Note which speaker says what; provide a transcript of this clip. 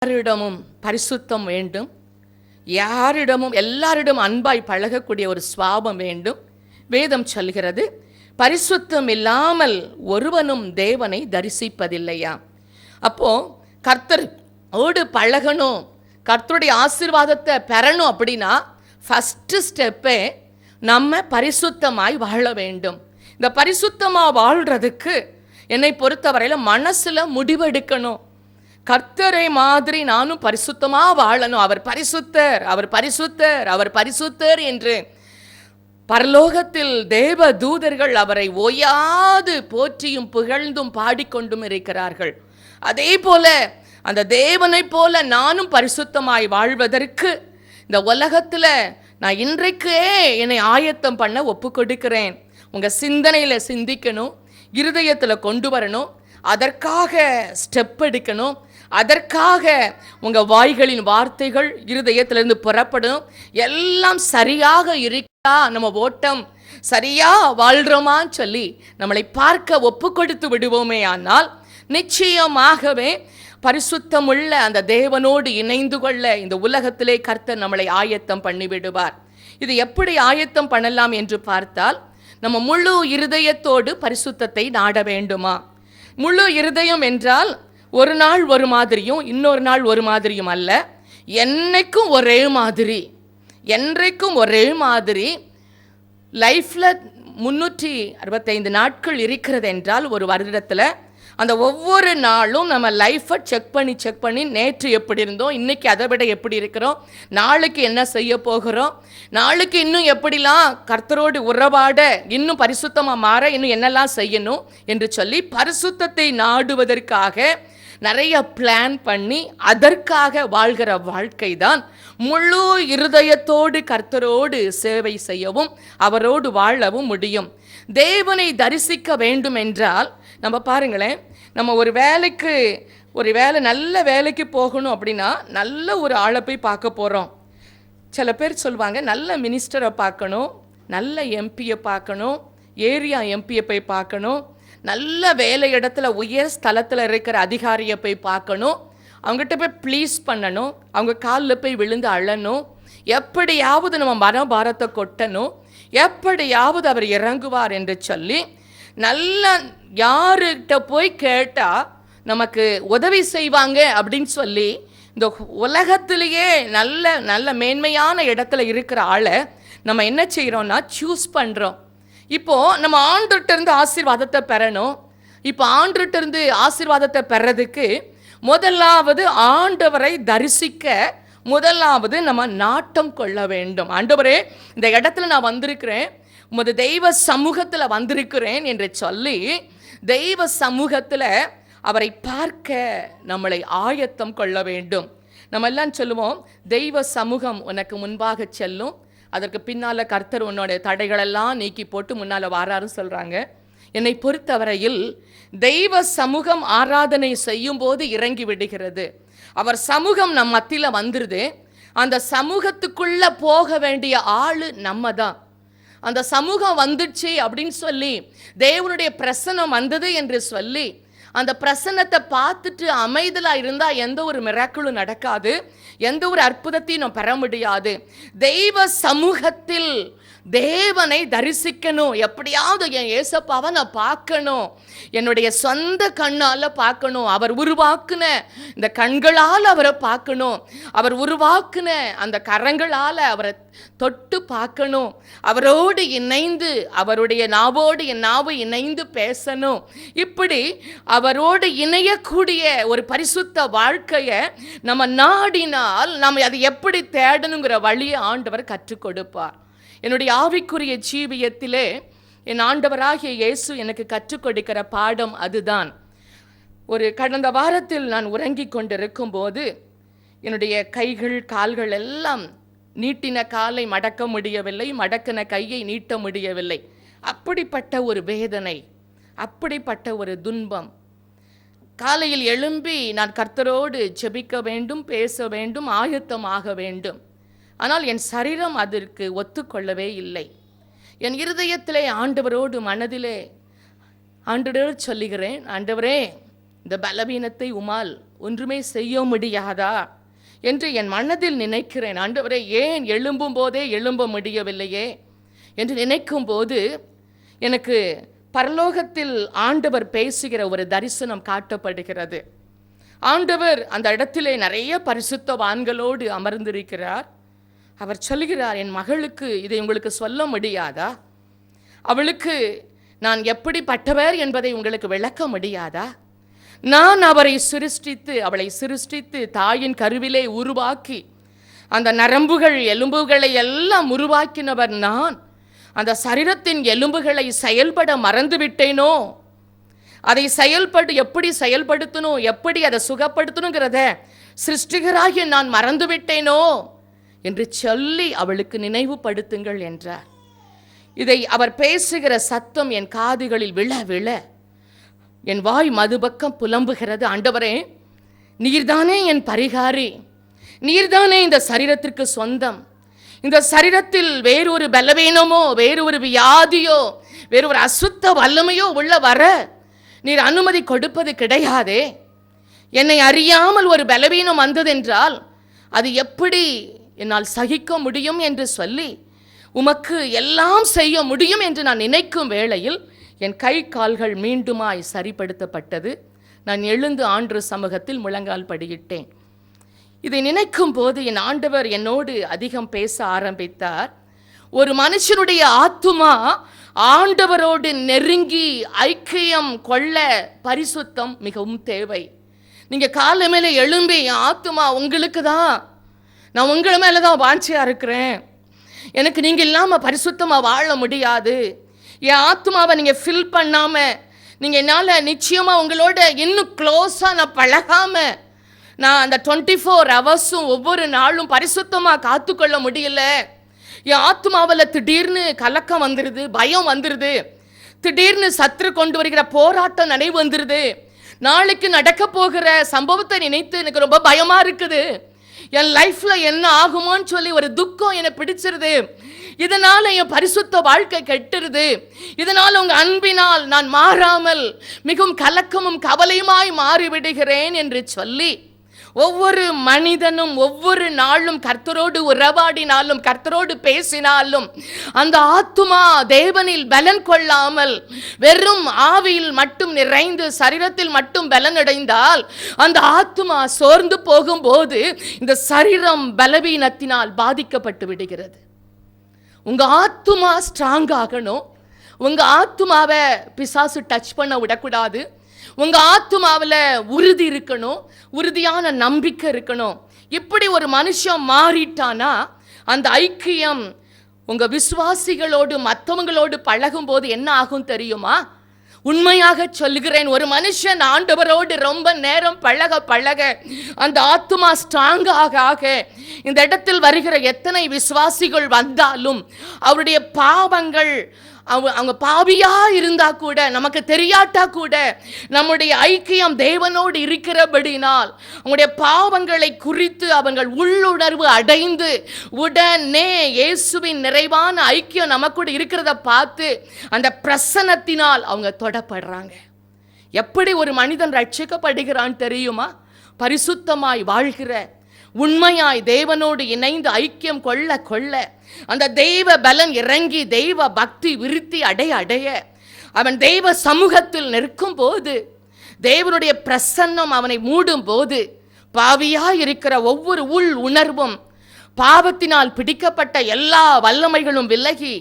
Speaker 1: யாரிடமும் பரிசுத்தம் வேண்டும், யாரிடமும் எல்லாரிடம் அன்பாய் பழகக்கூடிய ஒரு சுவாபம் வேண்டும். வேதம் சொல்கிறது, பரிசுத்தம் இல்லாமல் ஒருவனும் தேவனை தரிசிப்பதில்லையா. அப்போ கர்த்தரோடு பழகணும், கர்த்தருடைய ஆசீர்வாதத்தை பெறணும் அப்படின்னா ஃபஸ்ட்டு ஸ்டெப்பே நம்ம பரிசுத்தமாய் வாழ வேண்டும். இந்த பரிசுத்தமாக வாழ்கிறதுக்கு என்னை பொறுத்தவரையில் மனசில் முடிவெடுக்கணும். கர்த்தரை மாதிரி நானும் பரிசுத்தமாக வாழணும். அவர் பரிசுத்தர், அவர் பரிசுத்தர், அவர் பரிசுத்தர் என்று பரலோகத்தில் தேவ தூதர்கள் அவரை ஓயாது போற்றியும் புகழ்ந்தும் பாடிக்கொண்டும் இருக்கிறார்கள். அதே போல அந்த தேவனை போல நானும் பரிசுத்தமாய் வாழ்வதற்கு இந்த உலகத்தில் நான் இன்றைக்கே என்னை ஆயத்தம் பண்ண ஒப்பு கொடுக்கிறேன். உங்கள் சிந்தனையில் சிந்திக்கணும், இருதயத்தில் கொண்டு வரணும், அதற்காக ஸ்டெப் எடுக்கணும், அதற்காக உங்கள் வாய்களின் வார்த்தைகள் இருதயத்திலிருந்து புறப்படும். எல்லாம் சரியாக இருக்கா, நம்ம ஓட்டம் சரியா வாழ்கிறோமான்னு சொல்லி நம்மளை பார்க்க ஒப்பு கொடுத்து விடுவோமே ஆனால் நிச்சயமாகவே பரிசுத்தமுள்ள அந்த தேவனோடு இணைந்து கொள்ள இந்த உலகத்திலே கர்த்தர் நம்மளை ஆயத்தம் பண்ணிவிடுவார். இது எப்படி ஆயத்தம் பண்ணலாம் என்று பார்த்தால், நம்ம முழு இருதயத்தோடு பரிசுத்தத்தை நாட வேண்டுமா? முழு இருதயம் என்றால் ஒரு நாள் ஒரு மாதிரியும் இன்னொரு நாள் ஒரு மாதிரியும் அல்ல, என்னைக்கும் ஒரே மாதிரி, என்றைக்கும் ஒரே மாதிரி. லைஃப்பில் 365 நாட்கள் இருக்கிறது என்றால் ஒரு வருடத்தில் அந்த ஒவ்வொரு நாளும் நம்ம லைஃப்பை செக் பண்ணி நேற்று எப்படி இருந்தோம், இன்றைக்கி அதை விட எப்படி இருக்கிறோம், நாளைக்கு என்ன செய்ய போகிறோம், நாளைக்கு இன்னும் எப்படிலாம் கர்த்தரோடு உறவாட இன்னும் பரிசுத்தமாக மாற இன்னும் என்னெல்லாம் செய்யணும் என்று சொல்லி பரிசுத்தத்தை நாடுவதற்காக நிறைய பிளான் பண்ணி அதற்காக வாழ்கிற வாழ்க்கை தான் முழு இருதயத்தோடு கர்த்தரோடு சேவை செய்யவும் அவரோடு வாழவும் முடியும். தேவனை தரிசிக்க வேண்டும் என்றால் நம்ம பாருங்களேன், நம்ம ஒரு நல்ல வேலைக்கு போகணும் அப்படின்னா நல்ல ஒரு ஆளை போய் பார்க்க போகிறோம். சில பேர் சொல்லுவாங்க, நல்ல மினிஸ்டரை பார்க்கணும், நல்ல எம்பியை பார்க்கணும், ஏரியா எம்பியை போய் பார்க்கணும், நல்ல வேலை இடத்துல உயர் ஸ்தலத்தில் இருக்கிற அதிகாரியை போய் பார்க்கணும், அவங்ககிட்ட போய் ப்ளீஸ் பண்ணணும், அவங்க காலில் போய் விழுந்து அழணும், எப்படியாவது நம்ம மனபாரத்தை கொட்டணும், எப்படியாவது அவர் இறங்குவார் என்று சொல்லி நல்ல யாருக்கிட்ட போய் கேட்டால் நமக்கு உதவி செய்வாங்க அப்படின்னு சொல்லி இந்த உலகத்திலேயே நல்ல நல்ல மேன்மையான இடத்துல இருக்கிற ஆளை நம்ம என்ன செய்கிறோன்னா சூஸ் பண்ணுறோம். இப்போது நம்ம ஆண்டவர்கிட்டருந்து ஆசீர்வாதத்தை பெறணும். இப்போ ஆண்டவர்கிட்டருந்து ஆசீர்வாதத்தை பெறதுக்கு முதலாவது ஆண்டவரை தரிசிக்க முதலாவது நம்ம நாட்டம் கொள்ள வேண்டும். ஆண்டவரே, இந்த இடத்துல நான் வந்திருக்கிறேன், உமது தெய்வ சமூகத்தில் வந்திருக்கிறேன் என்று சொல்லி தெய்வ சமூகத்தில் அவரை பார்க்க நம்மளை ஆயத்தம் கொள்ள வேண்டும். நம்ம எல்லாம் சொல்லுவோம், தெய்வ சமூகம் உனக்கு முன்பாக செல்லும், அதற்கு பின்னால் கர்த்தர் உன்னோட தடைகளெல்லாம் நீக்கி போட்டு முன்னால் வாராருன்னு சொல்கிறாங்க. என்னை பொறுத்தவரையில் தெய்வ சமூகம் ஆராதனை செய்யும் போது இறங்கி விடுகிறது. அவர் சமூகம் நம் மத்தியில் வந்துடுது. அந்த சமூகத்துக்குள்ளே போக வேண்டிய ஆள் நம்ம தான். அந்த சமூகம் வந்துடுச்சு அப்படின்னு சொல்லி, தேவனுடைய பிரசன்னம் வந்தது என்று சொல்லி அந்த பிரசன்னத்தை பார்த்துட்டு அமைதலாக இருந்தால் எந்த ஒரு மிராக்கிளும் நடக்காது, எந்த ஒரு அற்புதத்தையும் நம்ம பெற முடியாது. தெய்வ சமூகத்தில் தேவனை தரிசிக்கணும், எப்படியாவது என் ஏசப்பாவை நான் பார்க்கணும், என்னுடைய சொந்த கண்ணால் பார்க்கணும், அவர் உருவாக்குன இந்த கண்களால் அவரை பார்க்கணும், அவர் உருவாக்குன அந்த கரங்களால் அவரை தொட்டு பார்க்கணும், அவரோடு இணைந்து அவருடைய நாவோடு என் நாவு இணைந்து பேசணும். இப்படி அவரோடு இணையக்கூடிய ஒரு பரிசுத்த வாழ்க்கையை நம்ம நாடினால் நம்ம அதை எப்படி தேடணுங்கிற வழியை ஆண்டவர் கற்றுக் கொடுப்பார். என்னுடைய ஆவிக்குரிய ஜீவியத்திலே என் ஆண்டவராகிய இயேசு எனக்கு கற்றுக் கொடுக்கிற பாடம் அதுதான். கடந்த வாரத்தில் நான் உறங்கிக் கொண்டிருக்கும் போது என்னுடைய கைகள் கால்கள் எல்லாம் நீட்டின காலை மடக்க முடியவில்லை, மடக்கின கையை நீட்ட முடியவில்லை. அப்படிப்பட்ட ஒரு வேதனை, அப்படிப்பட்ட ஒரு துன்பம். காலையில் எழும்பி நான் கர்த்தரோடு ஜெபிக்க வேண்டும், பேச வேண்டும், ஆயத்தமாக வேண்டும். ஆனால் என் சரீரம் அதற்கு ஒத்துக்கொள்ளவே இல்லை. என் இருதயத்திலே ஆண்டவரோடு மனதிலே ஆண்டவரோடு சொல்லுகிறேன், ஆண்டவரே இந்த பலவீனத்தை உமால் ஒன்றுமே செய்ய முடியாதா என்று என் மனதில் நினைக்கிறேன். ஆண்டவரே, ஏன் எழும்பும் போதே எழும்ப முடியவில்லையே என்று நினைக்கும் போது எனக்கு பரலோகத்தில் ஆண்டவர் பேசுகிற ஒரு தரிசனம் காட்டப்படுகிறது. ஆண்டவர் அந்த இடத்திலே நிறைய பரிசுத்தவான்களோடு அமர்ந்திருக்கிறார். அவர் சொல்கிறார், என் மகளுக்கு இதை உங்களுக்கு சொல்ல முடியாதா? அவளுக்கு நான் எப்படிப்பட்டவர் என்பதை உங்களுக்கு விளக்க முடியாதா? நான் அவரை சிருஷ்டித்து, அவளை சிருஷ்டித்து தாயின் கருவிலே உருவாக்கி அந்த நரம்புகள் எலும்புகளை எல்லாம் உருவாக்கினவர் நான். அந்த சரீரத்தின் எலும்புகளை செயல்பட மறந்துவிட்டேனோ? அதை எப்படி செயல்படுத்தணும், எப்படி அதை சுகப்படுத்தணுங்கிறத சிருஷ்டிகராகிய நான் மறந்துவிட்டேனோ என்று சொல்லி அவளுக்கு நினைவுபடுத்துங்கள் என்றார். இதை அவர் பேசுகிற சத்தம் என் காதுகளில் விழ விழ என் வாய் மதுபக்கம் புலம்புகிறது. ஆண்டவரே, நீர்தானே என் பரிகாரி, நீர்தானே இந்த சரீரத்திற்கு சொந்தம். இந்த சரீரத்தில் வேறொரு பலவீனமோ, வேறொரு வியாதியோ, வேறொரு அசுத்த வல்லமையோ உள்ள வர நீர் அனுமதி கொடுப்பது கிடையாதே. என்னை அறியாமல் ஒரு பலவீனம் வந்ததென்றால் அது எப்படி என்னால் சகிக்க முடியும் என்று சொல்லி உமக்கு எல்லாம் செய்ய முடியும் என்று நான் நினைக்கும் வேளையில் என் கை கால்கள் மீண்டுமாய் சரிப்படுத்தப்பட்டது. நான் எழுந்து ஆண்டு சமூகத்தில் முழங்கால் படியிட்டேன். இதை நினைக்கும் போது என் ஆண்டவர் என்னோடு அதிகம் பேச ஆரம்பித்தார். ஒரு மனுஷனுடைய ஆத்துமா ஆண்டவரோடு நெருங்கி ஐக்கியம் கொள்ள பரிசுத்தம் மிகவும் தேவை. நீங்கள் காலை மேலே எழும்பி, என் ஆத்துமா உங்களுக்கு தான், நான் உங்களை மேலே தான் வாஞ்சியாக இருக்கிறேன், எனக்கு நீங்கள் இல்லாமல் பரிசுத்தமாக வாழ முடியாது, என் ஆத்துமாவை நீங்கள் ஃபில் பண்ணாமல் நீங்கள் என்னால் நிச்சயமாக உங்களோட இன்னும் க்ளோஸாக நான் பழகாமல் நான் அந்த 24 ஹவர்ஸும் ஒவ்வொரு நாளும் பரிசுத்தமாக காத்துக்கொள்ள முடியல. என் ஆத்மாவில் திடீர்னு கலக்கம் வந்துடுது, பயம் வந்துடுது, திடீர்னு சத்துரு கொண்டு வருகிற போராட்டம் நினைவு வந்துடுது, நாளைக்கு நடக்க போகிற சம்பவத்தை நினைத்து எனக்கு ரொம்ப பயமாக இருக்குது, என் லைஃப்பில் என்ன ஆகுமோன்னு சொல்லி ஒரு துக்கம் என்னை பிடிச்சிருது, இதனால் என் பரிசுத்த வாழ்க்கை கெட்டுருது, இதனால் உங்கள் அன்பினால் நான் மாறாமல் மிகவும் கலக்கமும் கவலையுமாய் மாறிவிடுகிறேன் என்று சொல்லி ஒவ்வொரு மனிதனும் ஒவ்வொரு நாளும் கர்த்தரோடு உறவாடினாலும் கர்த்தரோடு பேசினாலும் அந்த ஆத்துமா தேவனில் பலன் கொள்ளாமல் வெறும் ஆவியில் மட்டும் நிறைந்து சரீரத்தில் மட்டும் பலன் அடைந்தால் அந்த ஆத்துமா சோர்ந்து போகும்போது இந்த சரீரம் பலவீனத்தினால் பாதிக்கப்பட்டு விடுகிறது. உங்க ஆத்துமா ஸ்ட்ராங் ஆகணும். உங்க ஆத்துமாவை பிசாசு டச் பண்ண விடக்கூடாது. உங்க ஆத்துமாவில் உறுதி இருக்கணும், உறுதியான நம்பிக்கை இருக்கணும். இப்படி ஒரு மனுஷன் மாறிட்டானா அந்த ஐக்கியம் உங்க விசுவாசிகளோடு மற்றவங்களோடு பழகும் போது என்ன ஆகும் தெரியுமா? உண்மையாக சொல்லுகிறேன், ஒரு மனுஷன் ஆண்டவரோடு ரொம்ப நேரம் பழக பழக அந்த ஆத்துமா ஸ்ட்ராங் ஆக இந்த இடத்தில் வருகிற எத்தனை விசுவாசிகள் வந்தாலும் அவருடைய பாவங்கள், அவங்க பாவியா இருந்தா கூட, நமக்கு தெரியாட்டா கூட, நம்முடைய ஐக்கியம் தேவனோடு இருக்கிறபடினால் அவங்களுடைய பாவங்களை குறித்து அவங்கள் உள்ளுணர்வு அடைந்து உடனே இயேசுவின் நிறைவான ஐக்கியம் நமக்கூட இருக்கிறத பார்த்து அந்த பிரசன்னத்தினால் அவங்க தொடப்படுறாங்க. எப்படி ஒரு மனிதன் ரட்சிக்கப்படுகிறான் தெரியுமா? பரிசுத்தமாய் வாழ்கிற, உண்மையாய் தேவனோடு இணைந்து ஐக்கியம் கொள்ள கொள்ள அந்த தெய்வ பலன் இறங்கி தெய்வ பக்தி விருத்தி அடைய அவன் தெய்வ சமூகத்தில் நிற்கும் போது, தேவனுடைய பிரசன்னம் அவனை மூடும் போது, பாவியாய் இருக்கிற ஒவ்வொரு உள் உணர்வும், பாவத்தினால் பிடிக்கப்பட்ட எல்லா வல்லமைகளும் விலகி